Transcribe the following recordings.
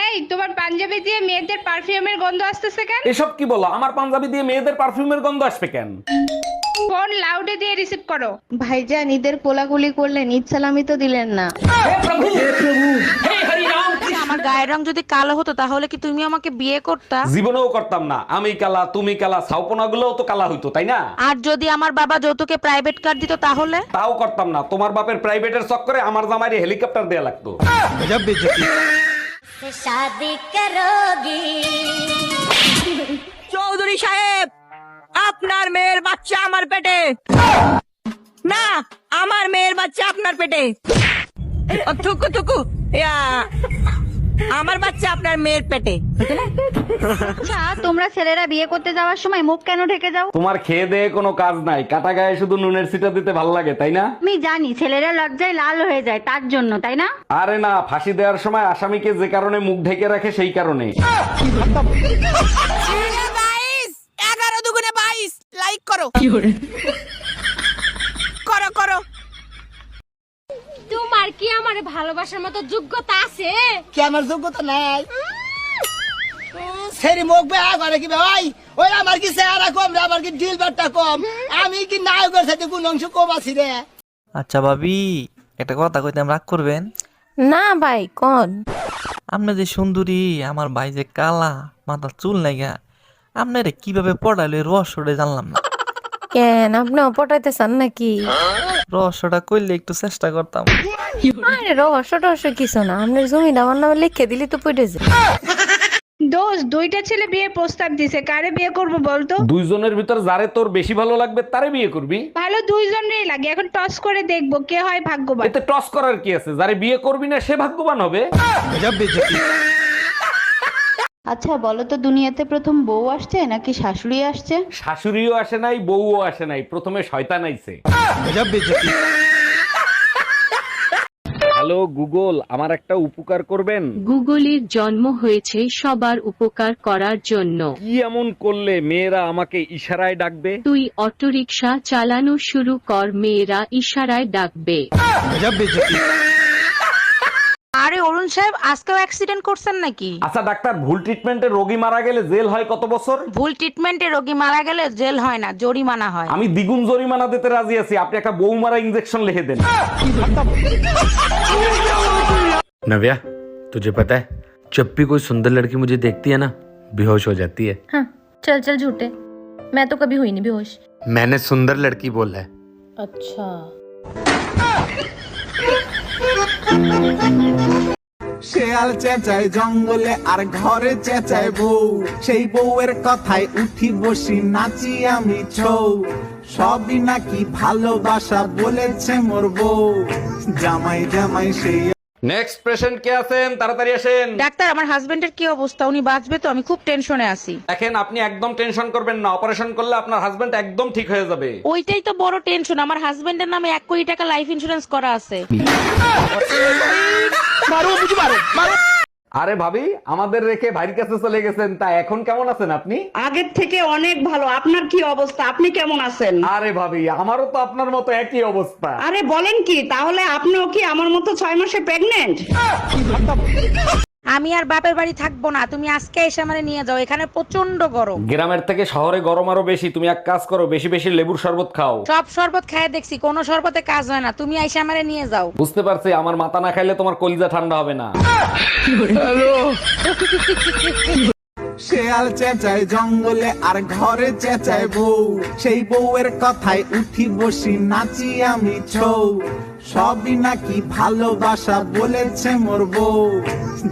এই তোমার পাঞ্জাবি দিয়ে মেয়েদের পারফিউমের গন্ধ আসতেছে কেন? এসব কি বলো? আমার পাঞ্জাবি দিয়ে মেয়েদের পারফিউমের গন্ধ আসবে কেন? ফোন লাউডে দিয়ে রিসিভ করো। ভাইজান ঈদের কোলাকুলি করলেন, ঈদ সালামি তো দিলেন না। আমার গায়ের রং যদি কালো হতো তাহলে কি তুমি আমাকে বিয়ে করতা? জীবনেও করতাম না। আমি কালা, তুমি কালা, ছাউপনা গুলোও তো কালা হইতো, তাই না? আর যদি আমার বাবা যৌতুকে প্রাইভেট কার দিত তাহলে? তাও করতাম না। তোমার বাপের প্রাইভেটের চক্করে আমার জামাইরে হেলিকপ্টার দেয়া লাগতো। शादी करोगी। চৌধুরী সাহেব, আপনার মেয়ের বাচ্চা আমার পেটে না, আমার মেয়ের বাচ্চা আপনার পেটে। থুকু থুকু ইয়া, আমার বাচ্চা আপনার মেয়ের পেটে। আচ্ছা, তোমরা ছেলেরা বিয়ে করতে যাওয়ার সময় মুখ কেন ঢেকে যাও? তোমার খেয়ে দেয়ে কোনো কাজ নাই, কাটা গায়ে শুধু নুনের ছিটা দিতে ভাল লাগে, তাই না? আমি জানি ছেলেরা লজ্জায় লাল হয়ে যায়, তার জন্য, তাই না? আরে না, ফাঁসি দেওয়ার সময় আসামিকে যে কারণে মুখ ঢেকে রাখে সেই কারণে। 11 দুগুণে 22 লাইক করো। করো করো। তোমার কি আমার ভালোবাসার মতো যোগ্যতা আছে? কি আমার যোগ্যতা নাই? সেরি মুখ বে করে কি ভাই? ওই আমার কি চেহারা কম রে, আমার কি দিল বাট্টা কম? আমি কি নায়কের সাথে কোন অংশ কম আছি রে? আচ্ছা ভাবি, একটা কথা কইতে রাগ করবেন? না ভাই, কোন? আপনি যে সুন্দরী, আমার ভাই যে কালা, মাথা চুল নাইগা, আপনারে কিভাবে পড়াইলো এই রহস্যটা জানলাম না। কেন, আপনিও পটাইতে চান নাকি? রহস্যটা কইলে একটু চেষ্টা করতাম। আরে রহস্য কিছু না, আপনার জমিটা আমার নামে লিখে দিলি তো পড়ে যায়। দোষ, দুইটা ছেলে বিয়ে প্রস্তাব দিছে, কারে বিয়ে করবো বলতো? দুইজনের ভিতর যারে তোর বেশি ভালো লাগবে তারে বিয়ে করবি। ভালো দুইজনেরই লাগে, এখন টস করে দেখবো কে হয় ভাগ্যবান। এতে টস করার কি আছে? যারে বিয়ে করবি না সে ভাগ্যবান হবে। আচ্ছা বলো তো, দুনিয়াতে প্রথম বউ আসছে নাকি শাশুড়ি আসছে? শাশুড়িও আসে নাই, বউও আসে নাই, প্রথমে শয়তান আইছে। হ্যালো গুগল, আমার একটা উপকার করবেন? গুগলের জন্ম হয়েছে সবার উপকার করার জন্য। কি এমন করলে মেয়েরা আমাকে ইশারায় ডাকবে? তুই অটোরিকশা চালানো শুরু কর, মেয়েরা ইশারায় ডাকবে। আরে অরুণ সাহেব, আজকেও অ্যাক্সিডেন্ট করছেন নাকি? আচ্ছা ডাক্তার, ভুল ট্রিটমেন্টে রোগী মারা গেলে জেল হয় কত বছর? ভুল ট্রিটমেন্টে রোগী মারা গেলে জেল হয় না, জরিমানা হয়। আমি দ্বিগুণ জরিমানা দিতে রাজি আছি, আপনি একটা বউ মারা ইনজেকশন লিখে দেন। नव्या, तुझे पता है जब भी कोई सुंदर लड़की मुझे देखती है ना, बेहोश हो जाती है। हाँ, चल चल झूठे, मैं तो कभी हुई नहीं बेहोश। मैंने सुंदर लड़की बोला है। अच्छा। শেয়াল চেঁচায় জঙ্গলে আর ঘরে চেঁচায় বউ, সেই বউয়ের কথায় উঠি বসি নাচি আমি ছৌ, সবই নাকি ভালোবাসা বলেছে মোর বউ, জামাই জামাই সেই। নেক্সট পেশেন্ট কে আছেন? তাড়াতাড়ি আসেন। ডাক্তার, আমার হাজবেন্ডের কি অবস্থা? উনি বাঁচবে তো? আমি খুব টেনশনে আছি। দেখেন, আপনি একদম টেনশন করবেন না, অপারেশন করলে আপনার হাজবেন্ড একদম ঠিক হয়ে যাবে। ওইটাই তো বড় টেনশন, আমার হাজবেন্ডের নামে 1 কোটি টাকা লাইফ ইন্সুরেন্স করা আছে। আরে ভাবি, আমাদের রেখে ভাইয়ের কাছে চলে গেছেন, তা এখন কেমন আছেন আপনি? আগের থেকে অনেক ভালো। আপনার কি অবস্থা? আপনি কেমন আছেন? আরে ভাবি, আমারও তো আপনার মতো একই অবস্থা। আরে বলেন কি, তাহলে আপনিও কি আমার মতো 6 মাসে প্রেগনেন্ট? আমি আর বাপের বাড়ি থাকবো না, তুমি আজকে এসে আমারে নিয়ে যাও, এখানে প্রচন্ড গরম। গ্রামের থেকে শহরে গরম আরো বেশি। তুমি এক কাজ করো, বেশি বেশি লেবুর শরবত খাও। সব শরবত খায় দেখছি, কোনো শরবতে কাজ হয় না, তুমি এসে আমারে নিয়ে যাও। বুঝতে পারছি, আমার মাথা না খাইলে তোমার কলিজা ঠান্ডা হবে না। শেয়াল চেঁচায় জঙ্গলে আর ঘরে চেঁচায় বউ, সেই বউয়ের কথায় উঠি বসি নাচি আমি ছৌ, সবই নাকি ভালোবাসা বলেছে মোর বউ,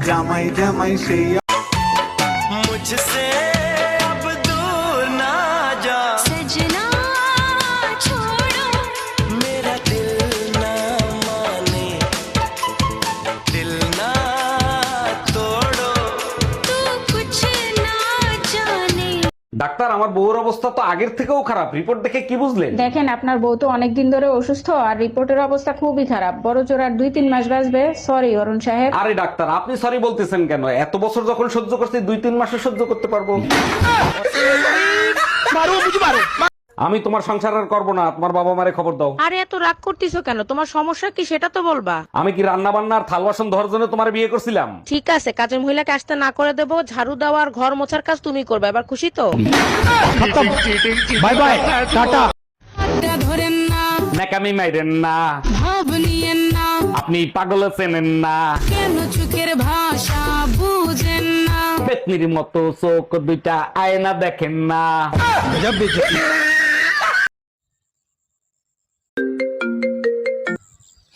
জামাই জামাই সেই। सजना छोड़ो मेरा दिल ना माने, दिल ना तोड़ो, तू कुछ ना जाने। ডাক্তার, আমার বউর অবস্থা তো আগের থেকেও খারাপ, রিপোর্ট দেখে কি বুঝলেন? দেখেন, আপনার বউ তো অনেকদিন ধরে অসুস্থ, আর রিপোর্টের অবস্থা খুবই খারাপ, বড় জোর আর 2-3 মাস বাঁচবে। সরি অরুণ সাহেব। আরে ডাক্তার, আপনি সরি বলতেছেন কেন? এত বছর যখন সহ্য করছি, 2-3 মাসে সহ্য করতে পারবো। আমি তোমার সংসার আর করবো না, তোমার বাবা মারে খবর দাও। আরে এত রাগ করতেছো কেন? তোমার সমস্যা কি সেটা তো বলবা। আমি কি রান্না বান্না আর থাল বাসন ধরার জন্য তোমার বিয়ে করছিলাম? ঠিক আছে, কাজের মহিলাকে আসতে না করে দেবো, ঝাড়ু দেওয়া আর ঘর মোছার কাজ তুমি করবে। এবার খুশি তো? বাই বাই, টাটা। নাকামি মাইরেন না, আপনি পাগল চেনেন না, পেতনির মতো চোখ দুইটা আয়না দেখেন না।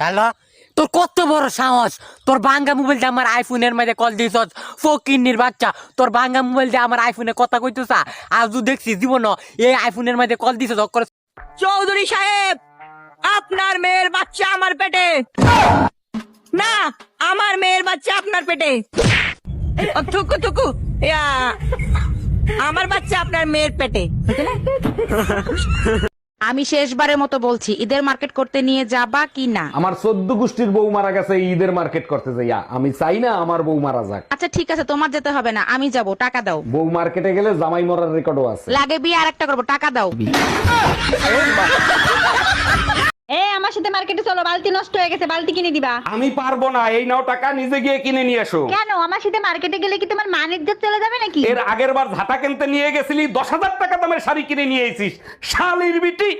হ্যালো, তোর কত বড় সাহস? তোর ভাঙ্গা মোবাইল দিয়ে আমার আইফোনের মধ্যে কল দিছস, ফকিন্নির বাচ্চা। তোর ভাঙ্গা মোবাইল দিয়ে আমার আইফোনে কথা কইতেছা, আজও দেখছি জীবন এই আইফোনের মধ্যে কল দিছস। চৌধুরী সাহেব, আপনার মেয়ের বাচ্চা আমার পেটে। না, আমার মেয়ের বাচ্চা আপনার পেটে। থুকু থুকু, আমার বাচ্চা আপনার মেয়ের পেটে। আমি শেষবারের মতো বলছি, ঈদের মার্কেট করতে নিয়ে যাবা কি না? আমার 14 গোষ্ঠীর বউ মারা গেছে ঈদের মার্কেট করতে যাইয়া, আমি চাই না আমার বউ মারা যাক। আচ্ছা ঠিক আছে, তোমার যেতে হবে না, আমি যাব, টাকা দাও। বউ মার্কেটে গেলে জামাই মরার রেকর্ডও আছে। লাগে বিয়ে আর একটা করবো, টাকা দাও। আমার সাথে মার্কেটে চলো, বালতি নষ্ট হয়ে গেছে, বালতি কিনে দিবা। আমি পারবো না, এই নাও টাকা, নিজে গিয়ে কিনে নিয়ে এসো। কেন? আমার সাথে মার্কেটে গেলে কি তোমার মান ইজ্জত চলে যাবে নাকি? এর আগের বার ঝাঁটা কিনতে নিয়ে গেছিলি, 10,000 টাকা দামের শাড়ি কিনে নিয়ে এসিস, শালির বিটি।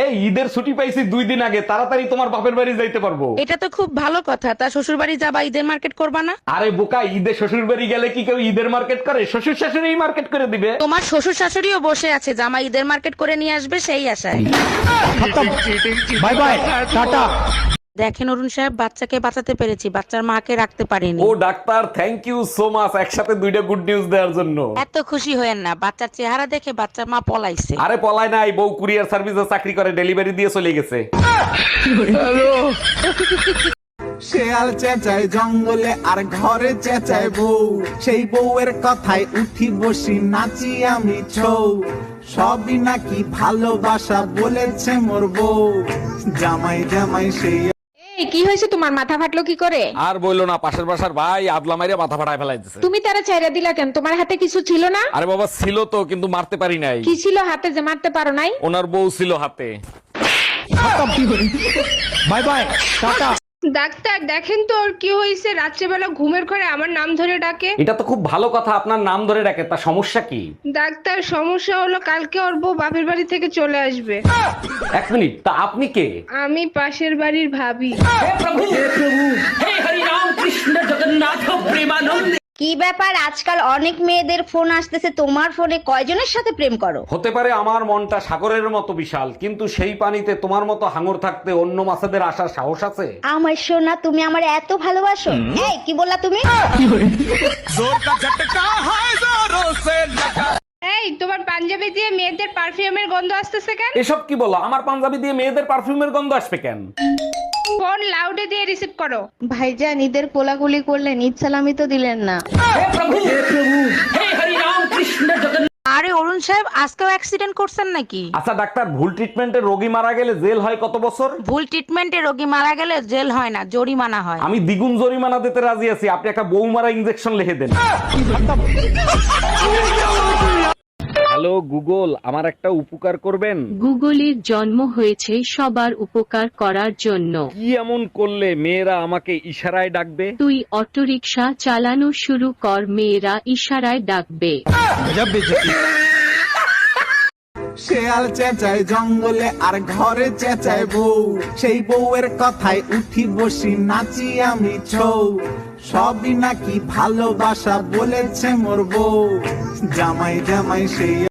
এই ঈদের ছুটি পাইছি 2 দিন আগে, তাড়াতাড়ি তোমার বাপের বাড়ি যাইতে পারবো। এটা তো খুব ভালো কথা, তা শ্বশুর বাড়ি যাবা, ঈদের মার্কেট করবা না? আরে বোকা, ঈদে শ্বশুর বাড়ি গেলে কি কেউ ঈদের মার্কেট করে? শ্বশুর শাশুড়ি মার্কেট করে দিবে। তোমার শ্বশুর শাশুড়িও বসে আছে, জামা ঈদের মার্কেট করে নিয়ে আসবে সেই আশায়। By bye, tata. দেখেন অরুণ সাহেব, বাচ্চাকে বাঁচাতে পেরেছি, বাচ্চার মাকে রাখতে পারিনি। ও doctor, thank you so much, একসাথে 2টা গুড নিউজ দেওয়ার জন্য। এত খুশি হয়েন না, বাচ্চার চেহারা দেখে বাচ্চার মা পলাইছে। আরে পলায় নাই, বউ কুরিয়ার সার্ভিসে চাকরি করে, ডেলিভারি দিয়ে চলে গেছে। শেয়াল চেঁচায় জঙ্গলে আর ঘরে চেঁচায় বউ, সেই বউয়ের কথায় উঠি বসি নাচি আমি ছৌ, সবই নাকি ভালোবাসা বলেছে মোর বউ, জামাই জামাই সেই। কি হয়েছে তোমার? মাথা ফাটলো কি করে? আর বললো না, পাশের বাসার ভাই আদলা মাইরে মাথা ফাটায় ফেলাইছে। তুমি তারা ছেড়ে দিলা কেন? তোমার হাতে কিছু ছিল না? আরে বাবা ছিল তো, কিন্তু মারতে পারি নাই। কি ছিল হাতে যে মারতে পারো নাই? ওনার বউ ছিল হাতে। By bye, tata. ডাক্তার দেখেন তো ওর কি হয়েছে, রাত্রেবেলা ঘুমের ঘরে আমার নাম ধরে ডাকে। এটা তো খুব ভালো কথা, আপনার নাম ধরে ডাকে, তা সমস্যা কি? ডাক্তার সমস্যা হলো কালকে ওর বউ বাপের বাড়ি থেকে চলে আসবে। 1 মিনিট, তা আপনি কে? আমি পাশের বাড়ির ভাবি। কি ব্যাপার, আজকাল অনেক মেয়েদের ফোন আসতেছে, তোমার ফোনে কয়জনের সাথে প্রেম করো? হতে পারে আমার মনটা সাগরের মতো বিশাল, কিন্তু সেই পানিতে তোমার মতো হাঙর থাকতে অন্য মাছেদের আসার সাহস আছে? আমার সোনা, তুমি আমার এত ভালোবাসো? এই কি বললা তুমি? এই তোমার পাঞ্জাবি দিয়ে মেয়েদের পারফিউমের গন্ধ আসতেছে কেন? এসব কি বলো? আমার পাঞ্জাবি দিয়ে মেয়েদের পারফিউমের গন্ধ আসবে কেন? ফোন লাউডে দিয়ে রিসিভ করো। ভাইজান, ঈদের কোলাকুলি করলেন, ঈদ সালামি তো দিলেন না। আরে অরুণ সাহেব, আজকেও অ্যাক্সিডেন্ট করছেন নাকি? আচ্ছা ডাক্তার, ভুল ট্রিটমেন্টে রোগী মারা গেলে জেল হয় কত বছর? ভুল ট্রিটমেন্টে রোগী মারা গেলে জেল হয় না, জরিমানা হয়। আমি দ্বিগুণ জরিমানা দিতে রাজি আছি, আপনি একটা বউ মারা ইনজেকশন লিখে দেন। হ্যালো গুগল, আমার একটা উপকার করবেন? গুগলের জন্ম হয়েছে সবার উপকার করার জন্য। কি এমন করলে মেয়েরা আমাকে ইশারায় ডাকবে? তুই অটোরিকশা চালানো শুরু কর, মেয়েরা ইশারায় ডাকবে। শেয়াল চেঁচায় জঙ্গলে আর ঘরে চেঁচায় বউ, সেই বউয়ের কথায় উঠি বসি নাচি আমি ছৌ, সবই নাকি ভালোবাসা বলেছে মোর বউ, জামাই জামাই সেই।